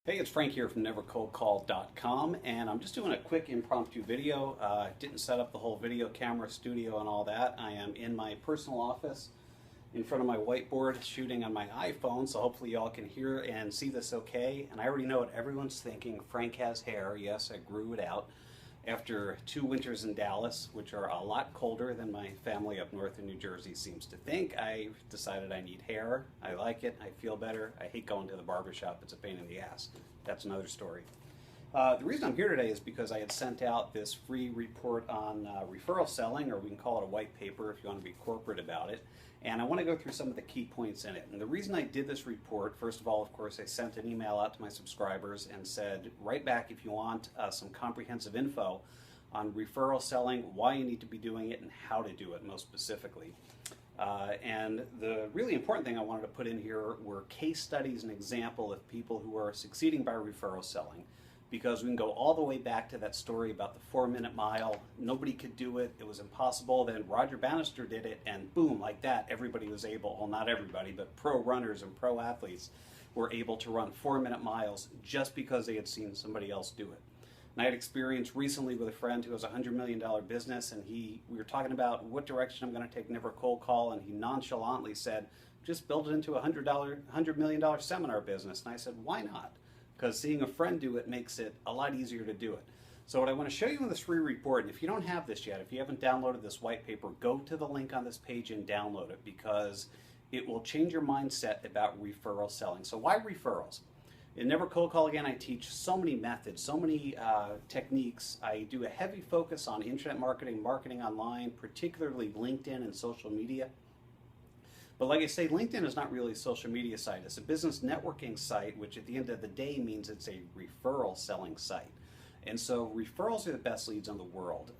Hey, it's Frank here from nevercoldcall.com, and I'm just doing a quick impromptu video. Didn't set up the whole video camera studio and all that. I am in my personal office in front of my whiteboard shooting on my iPhone, so hopefully y'all can hear and see this okay. And I already know what everyone's thinking. Frank has hair. Yes, I grew it out after 2 winters in Dallas, which are a lot colder than my family up north in New Jersey seems to think. I decided I need hair. I like it. I feel better. I hate going to the barbershop. It's a pain in the ass. That's another story. The reason I'm here today is because I had sent out this free report on referral selling, or we can call it a white paper if you want to be corporate about it. And I want to go through some of the key points in it. And the reason I did this report, first of all, of course, I sent an email out to my subscribers and said, write back if you want some comprehensive info on referral selling, why you need to be doing it, and how to do it most specifically. And the really important thing I wanted to put in here were case studies and example of people who are succeeding by referral selling, because we can go all the way back to that story about the 4-minute mile. Nobody could do it. It was impossible. Then Roger Bannister did it, and boom, like that, everybody was able, well, not everybody, but pro runners and pro athletes were able to run 4-minute miles just because they had seen somebody else do it. And I had experience recently with a friend who has a $100 million business, and we were talking about what direction I'm going to take Never Cold Call, and he nonchalantly said, just build it into a $100 million seminar business. And I said, why not? Because seeing a friend do it makes it a lot easier to do it. So what I want to show you in this free report, and if you don't have this yet, if you haven't downloaded this white paper, go to the link on this page and download it, because it will change your mindset about referral selling. So why referrals? In Never Cold Call Again, I teach so many methods, so many techniques. I do a heavy focus on internet marketing, marketing online, particularly LinkedIn and social media. But like I say, LinkedIn is not really a social media site. It's a business networking site, which at the end of the day means it's a referral selling site. And so referrals are the best leads in the world.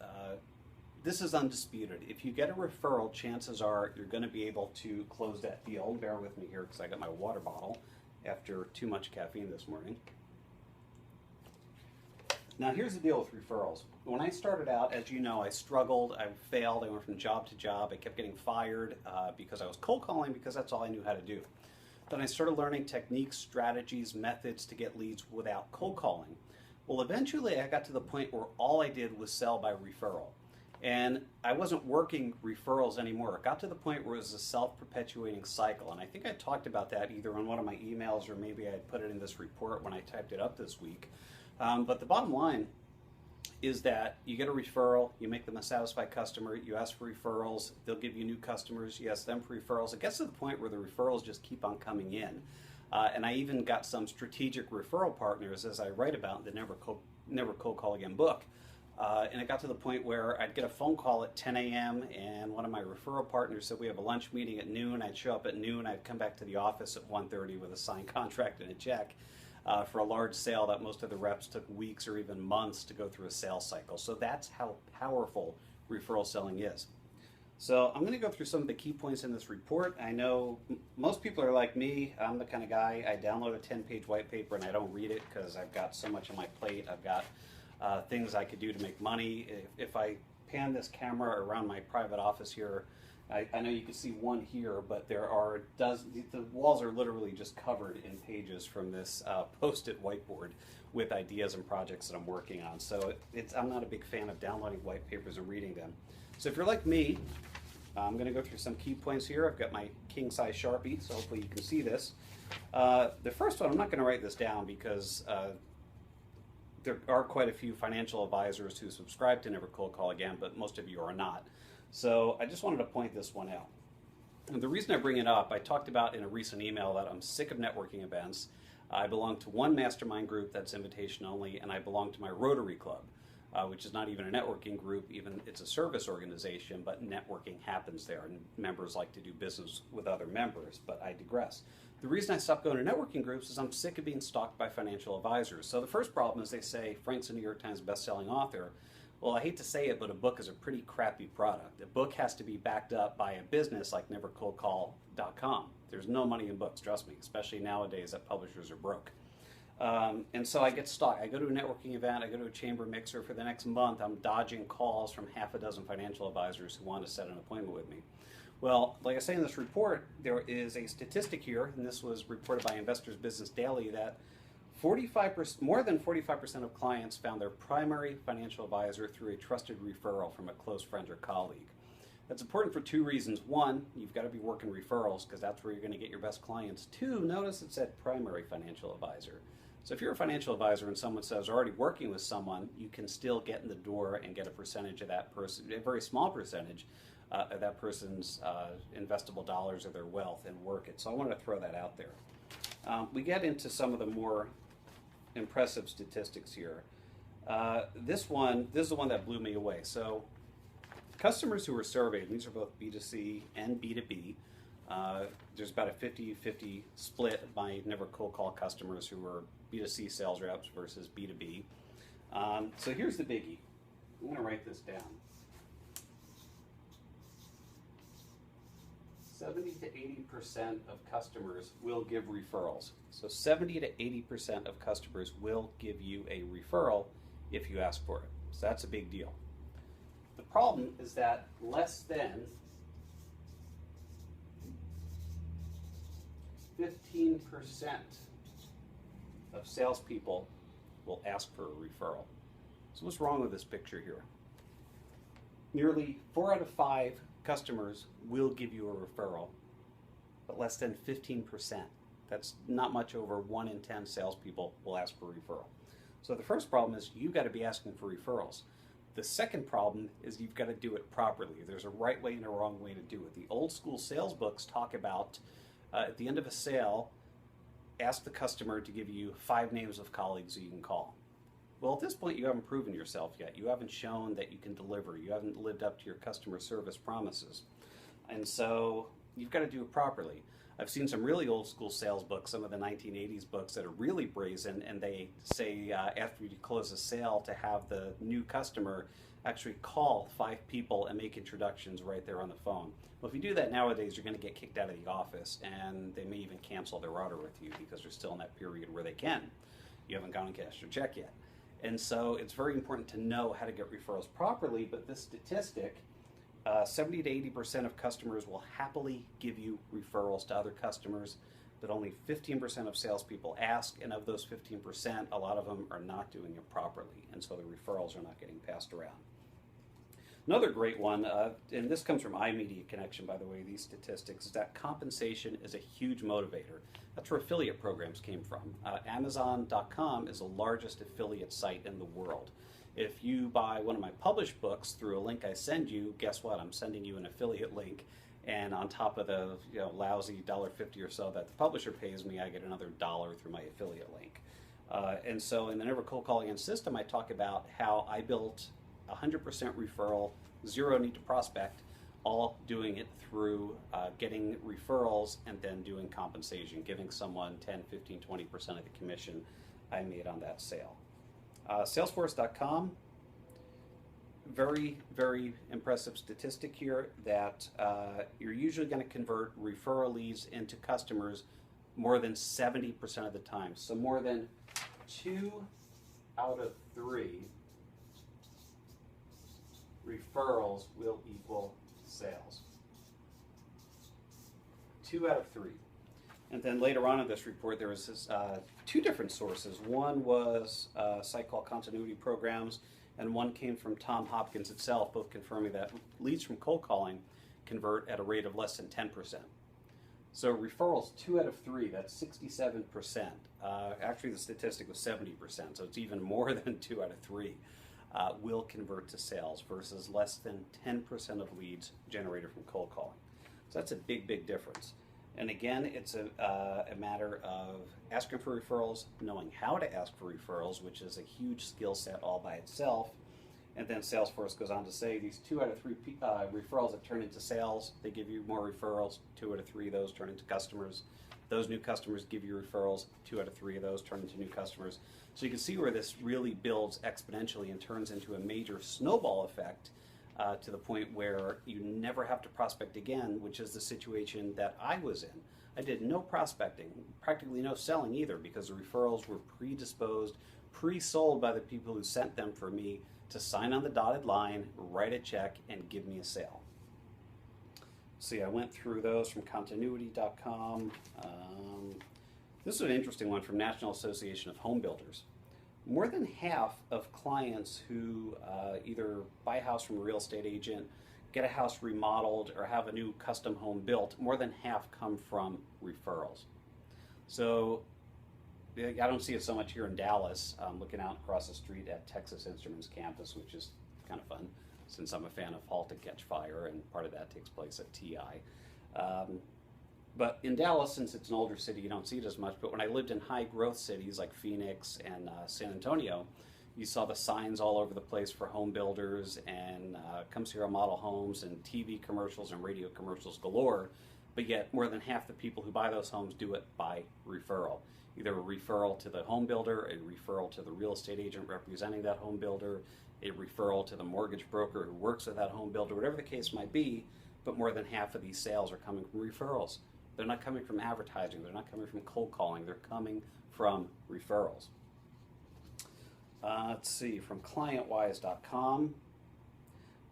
This is undisputed. If you get a referral, chances are you're going to be able to close that deal. Bear with me here because I got my water bottle after too much caffeine this morning. Now here's the deal with referrals. When I started out, as you know, I struggled, I failed, I went from job to job, I kept getting fired because I was cold calling because that's all I knew how to do. Then I started learning techniques, strategies, methods to get leads without cold calling. Well, eventually I got to the point where all I did was sell by referral. And I wasn't working referrals anymore. It got to the point where it was a self-perpetuating cycle. And I think I talked about that either on one of my emails or maybe I put it in this report when I typed it up this week. But the bottom line is that you get a referral, you make them a satisfied customer, you ask for referrals, they'll give you new customers, you ask them for referrals. It gets to the point where the referrals just keep on coming in. And I even got some strategic referral partners, as I write about in the Never Cold Call Again book. And it got to the point where I'd get a phone call at 10 a.m. and one of my referral partners said we have a lunch meeting at noon. I'd show up at noon, I'd come back to the office at 1:30 with a signed contract and a check. For a large sale that most of the reps took weeks or even months to go through a sales cycle. So that's how powerful referral selling is. So I'm going to go through some of the key points in this report. I know most people are like me. I'm the kind of guy, I download a 10-page white paper and I don't read it because I've got so much on my plate. I've got things I could do to make money. If I pan this camera around my private office here, I know you can see one here, but there are dozens. The walls are literally just covered in pages from this post-it whiteboard with ideas and projects that I'm working on. So I'm not a big fan of downloading white papers and reading them. So if you're like me, I'm going to go through some key points here. I've got my king-size Sharpie, so hopefully you can see this. The first one, I'm not going to write this down because there are quite a few financial advisors who subscribe to Never Cold Call Again, but most of you are not. So I just wanted to point this one out. And the reason I bring it up, I talked about in a recent email that I'm sick of networking events. I belong to one mastermind group that's invitation only, and I belong to my Rotary Club, which is not even a networking group, even it's a service organization, but networking happens there, and members like to do business with other members, but I digress. The reason I stopped going to networking groups is I'm sick of being stalked by financial advisors. So the first problem is they say, Frank's a New York Times best-selling author. Well, I hate to say it, but a book is a pretty crappy product. A book has to be backed up by a business like nevercoldcall.com. There's no money in books, trust me, especially nowadays that publishers are broke. And so I get stuck. I go to a networking event, I go to a chamber mixer. For the next month, I'm dodging calls from half a dozen financial advisors who want to set an appointment with me. Well, like I say in this report, there is a statistic here, and this was reported by Investors Business Daily, that 45%, more than 45% of clients found their primary financial advisor through a trusted referral from a close friend or colleague. That's important for two reasons. One, you've got to be working referrals because that's where you're going to get your best clients. Two, notice it said primary financial advisor. So if you're a financial advisor and someone says already working with someone, you can still get in the door and get a percentage of that person, a very small percentage of that person's investable dollars or their wealth, and work it. So I wanted to throw that out there. We get into some of the more impressive statistics here. This is the one that blew me away. So customers who were surveyed, and these are both B2C and B2B, there's about a 50-50 split of my never cold call customers who were B2C sales reps versus B2B. So here's the biggie. I'm going to write this down. 70 to 80% of customers will give referrals. So 70 to 80% of customers will give you a referral if you ask for it. So that's a big deal. The problem is that less than 15% of salespeople will ask for a referral. So what's wrong with this picture here? Nearly 4 out of 5 customers will give you a referral, but less than 15%. That's not much over 1 in 10 salespeople will ask for a referral. So the first problem is you've got to be asking for referrals. The second problem is you've got to do it properly. There's a right way and a wrong way to do it. The old school sales books talk about at the end of a sale, ask the customer to give you 5 names of colleagues that you can call. Well, at this point, you haven't proven yourself yet. You haven't shown that you can deliver. You haven't lived up to your customer service promises. And so you've got to do it properly. I've seen some really old school sales books, some of the 1980s books that are really brazen, and they say after you close a sale to have the new customer actually call 5 people and make introductions right there on the phone. Well, if you do that nowadays, you're going to get kicked out of the office, and they may even cancel their order with you because they're still in that period where they can. You haven't gone and cashed your check yet. And so it's very important to know how to get referrals properly, but this statistic, 70 to 80% of customers will happily give you referrals to other customers, but only 15% of salespeople ask, and of those 15%, a lot of them are not doing it properly, and so the referrals are not getting passed around. Another great one, and this comes from iMedia Connection, by the way, these statistics, is that compensation is a huge motivator. That's where affiliate programs came from. Amazon.com is the largest affiliate site in the world. If you buy one of my published books through a link I send you, guess what? I'm sending you an affiliate link, and on top of the lousy $1.50 or so that the publisher pays me, I get another $1 through my affiliate link. And so in the Never Cold Calling system, I talk about how I built 100% referral, 0 need to prospect, all doing it through getting referrals and then doing compensation, giving someone 10, 15, 20% of the commission I made on that sale. Salesforce.com, very, very impressive statistic here that you're usually going to convert referral leads into customers more than 70% of the time. So more than 2 out of 3 referrals will equal sales. 2 out of 3. And then later on in this report, there was this, 2 different sources. One was a site called Continuity Programs, and one came from Tom Hopkins itself, both confirming that leads from cold calling convert at a rate of less than 10%. So referrals, 2 out of 3, that's 67%. Actually, the statistic was 70%, so it's even more than 2 out of 3 will convert to sales versus less than 10% of leads generated from cold calling. So that's a big, big difference. And again, it's a matter of asking for referrals, knowing how to ask for referrals, which is a huge skill set all by itself. And then Salesforce goes on to say these 2 out of 3 referrals that turn into sales, they give you more referrals. 2 out of 3 of those turn into customers. Those new customers give you referrals. 2 out of 3 of those turn into new customers. So you can see where this really builds exponentially and turns into a major snowball effect to the point where you never have to prospect again, which is the situation that I was in. I did no prospecting, practically no selling either, because the referrals were predisposed, pre-sold by the people who sent them for me to sign on the dotted line, write a check, and give me a sale. See, I went through those from continuity.com. This is an interesting one from National Association of Home Builders. More than half of clients who either buy a house from a real estate agent, get a house remodeled, or have a new custom home built, more than half come from referrals. So I don't see it so much here in Dallas. Looking out across the street at Texas Instruments campus, which is kind of fun since I'm a fan of Halt and Catch Fire, and part of that takes place at TI. But in Dallas, since it's an older city, you don't see it as much. But when I lived in high growth cities like Phoenix and San Antonio, you saw the signs all over the place for home builders and come see our model homes and TV commercials and radio commercials galore. But yet more than half the people who buy those homes do it by referral. Either a referral to the home builder, a referral to the real estate agent representing that home builder, a referral to the mortgage broker who works with that home builder, whatever the case might be. But more than half of these sales are coming from referrals. They're not coming from advertising. They're not coming from cold calling. They're coming from referrals. Let's see, from ClientWise.com,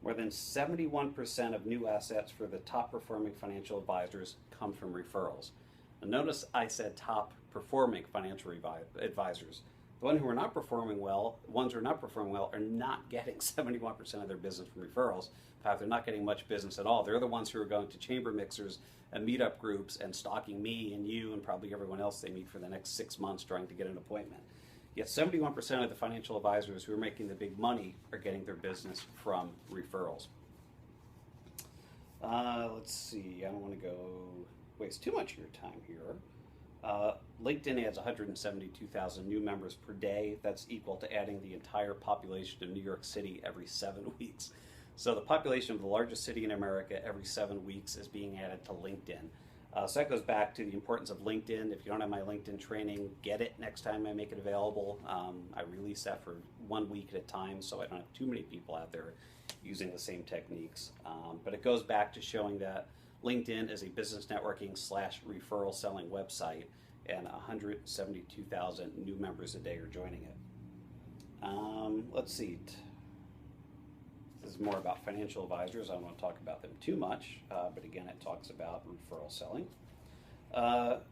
more than 71% of new assets for the top performing financial advisors come from referrals. And notice I said top performing financial advisors. The ones who are not performing well, are not getting 71% of their business from referrals. In fact, they're not getting much business at all. They're the ones who are going to chamber mixers and meetup groups and stalking me and you and probably everyone else they meet for the next 6 months trying to get an appointment. Yet 71% of the financial advisors who are making the big money are getting their business from referrals. Let's see, I don't want to waste too much of your time here. LinkedIn adds 172,000 new members per day. That's equal to adding the entire population of New York City every 7 weeks. So the population of the largest city in America every 7 weeks is being added to LinkedIn. So that goes back to the importance of LinkedIn. If you don't have my LinkedIn training, get it next time I make it available. I release that for 1 week at a time, so I don't have too many people out there using the same techniques. But it goes back to showing that LinkedIn is a business networking / referral selling website, and 172,000 new members a day are joining it. Let's see. This is more about financial advisors. I don't want to talk about them too much, but again, it talks about referral selling.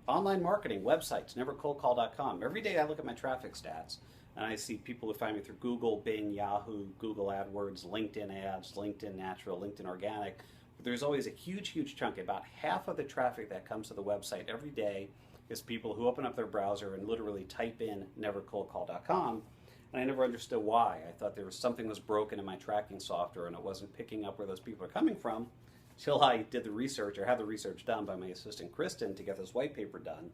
Online marketing, websites, nevercoldcall.com. Every day I look at my traffic stats, and I see people who find me through Google, Bing, Yahoo, Google AdWords, LinkedIn ads, LinkedIn natural, LinkedIn organic. But there's always a huge chunk. About half of the traffic that comes to the website every day is people who open up their browser and literally type in nevercoldcall.com. And I never understood why. I thought something was broken in my tracking software and it wasn't picking up where those people are coming from till I did the research, or had the research done by my assistant Kristen to get this white paper done.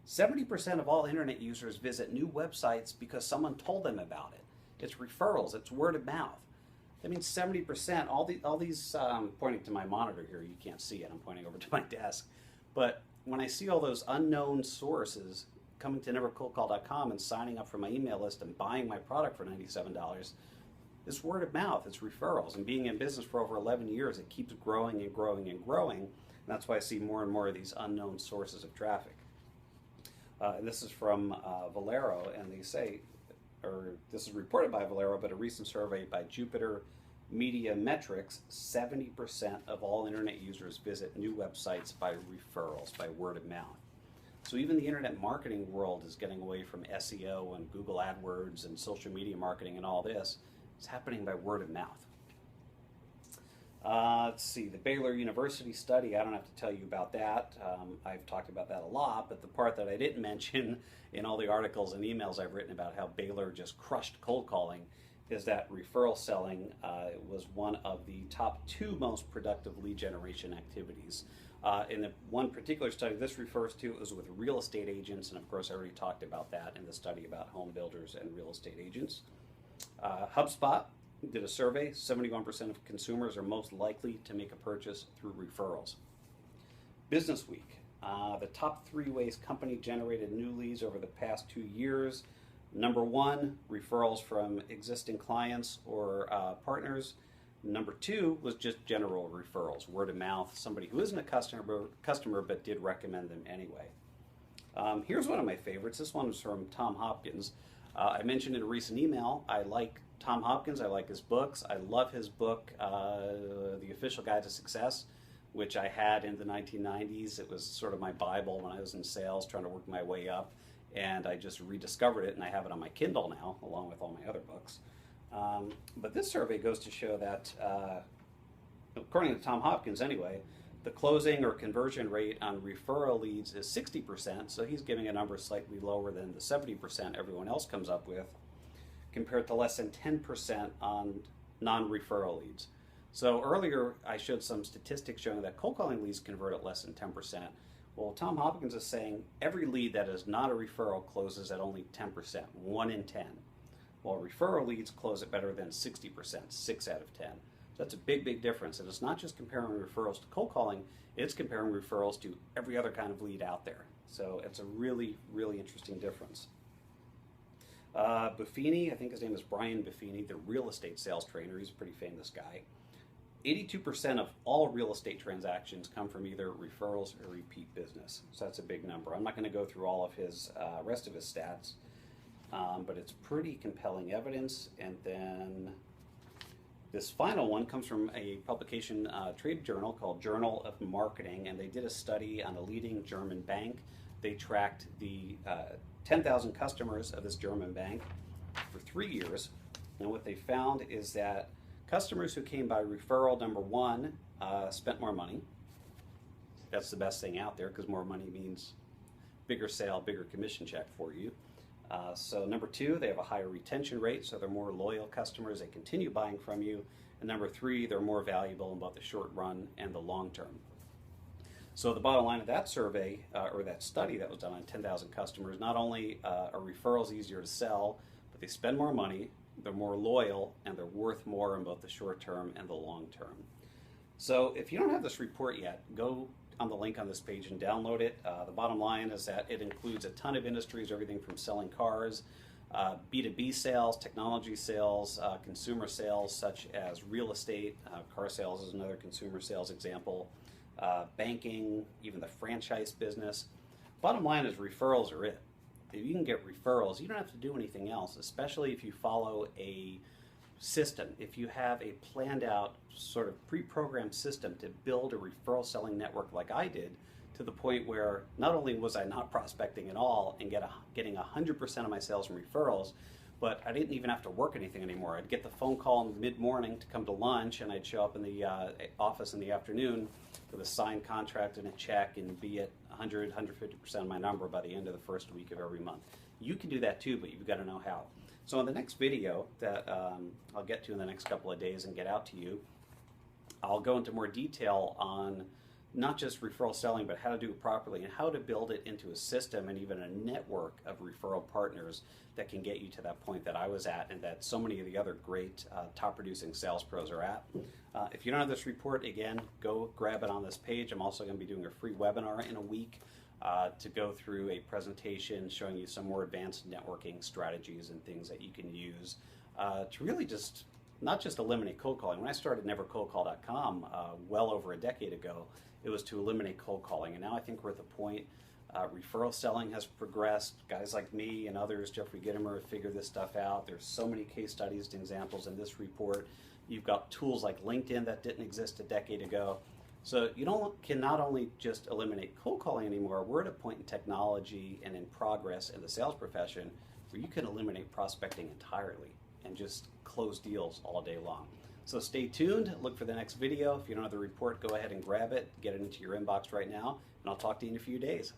70% of all internet users visit new websites because someone told them about it. It's referrals, it's word of mouth. That means 70%, all these pointing to my monitor here, you can't see it, I'm pointing over to my desk. But when I see all those unknown sources coming to nevercoldcall.com and signing up for my email list and buying my product for $97, it's word of mouth, it's referrals. And being in business for over 11 years, it keeps growing and growing and growing. And that's why I see more and more of these unknown sources of traffic. And this is from Valero, and they say, or this is reported by Valero, but a recent survey by Jupiter Media Metrics, 70% of all internet users visit new websites by referrals, by word of mouth. So even the internet marketing world is getting away from SEO and Google AdWords and social media marketing and all this. It's happening by word of mouth. Let's see, the Baylor University study, I don't have to tell you about that. I've talked about that a lot, but the part that I didn't mention in all the articles and emails I've written about how Baylor just crushed cold calling is that referral selling was one of the top 2 most productive lead generation activities. In the one particular study this refers to, it was with real estate agents, and of course I already talked about that in the study about home builders and real estate agents. HubSpot did a survey, 71% of consumers are most likely to make a purchase through referrals. Business Week, the top 3 ways company generated new leads over the past 2 years. Number 1, referrals from existing clients or partners. Number 2 was just general referrals, word of mouth, somebody who isn't a customer but did recommend them anyway. Here's one of my favorites. This one is from Tom Hopkins. I mentioned in a recent email, I like Tom Hopkins, I like his books. I love his book, The Official Guide to Success. which I had in the 1990s. It was sort of my Bible when I was in sales, trying to work my way up. And I just rediscovered it, and I have it on my Kindle now, along with all my other books. But this survey goes to show that, according to Tom Hopkins anyway, the closing or conversion rate on referral leads is 60%, so he's giving a number slightly lower than the 70% everyone else comes up with, compared to less than 10% on non-referral leads. So earlier I showed some statistics showing that cold calling leads convert at less than 10%. Well, Tom Hopkins is saying every lead that is not a referral closes at only 10%, 1 in 10. While referral leads close at better than 60%, 6 out of 10. So that's a big, big difference. And it's not just comparing referrals to cold calling, it's comparing referrals to every other kind of lead out there. So it's a really, really interesting difference. Buffini, I think his name is Brian Buffini, the real estate sales trainer. He's a pretty famous guy. 82% of all real estate transactions come from either referrals or repeat business. So that's a big number. I'm not going to go through all of his rest of his stats, but it's pretty compelling evidence. And then this final one comes from a publication, trade journal called Journal of Marketing, and they did a study on a leading German bank. They tracked the 10,000 customers of this German bank for 3 years, and what they found is that customers who came by referral number one spent more money. That's the best thing out there, because more money means bigger sale, bigger commission check for you. So number two, they have a higher retention rate, so they're more loyal customers. They continue buying from you. And number three, they're more valuable in both the short run and the long term. So the bottom line of that survey, or that study that was done on 10,000 customers, not only are referrals easier to sell, but they spend more money, they're more loyal, and they're worth more in both the short term and the long term. So if you don't have this report yet, go on the link on this page and download it. The bottom line is that it includes a ton of industries, everything from selling cars, B2B sales, technology sales, consumer sales such as real estate, car sales is another consumer sales example, banking, even the franchise business. Bottom line is referrals are it. If you can get referrals, you don't have to do anything else, especially if you follow a system. If you have a planned out sort of pre-programmed system to build a referral selling network like I did, to the point where not only was I not prospecting at all and getting 100% of my sales from referrals, but I didn't even have to work anything anymore. I'd get the phone call mid-morning to come to lunch, and I'd show up in the office in the afternoon with a signed contract and a check and be at 100, 150% of my number by the end of the first week of every month. You can do that too, but you've got to know how. So in the next video that I'll get to in the next couple of days and get out to you, I'll go into more detail on not just referral selling, but how to do it properly and how to build it into a system and even a network of referral partners that can get you to that point that I was at and that so many of the other great top producing sales pros are at. If you don't have this report, again, go grab it on this page. I'm also going to be doing a free webinar in a week to go through a presentation showing you some more advanced networking strategies and things that you can use to really just not just eliminate cold calling. When I started nevercoldcall.com well over a decade ago, it was to eliminate cold calling. And now I think we're at the point referral selling has progressed. Guys like me and others, Jeffrey Gitomer, have figured this stuff out. There's so many case studies and examples in this report. You've got tools like LinkedIn that didn't exist a decade ago. So you can not only just eliminate cold calling anymore, we're at a point in technology and in progress in the sales profession where you can eliminate prospecting entirely and just close deals all day long. So stay tuned, look for the next video. If you don't have the report, go ahead and grab it, get it into your inbox right now, and I'll talk to you in a few days.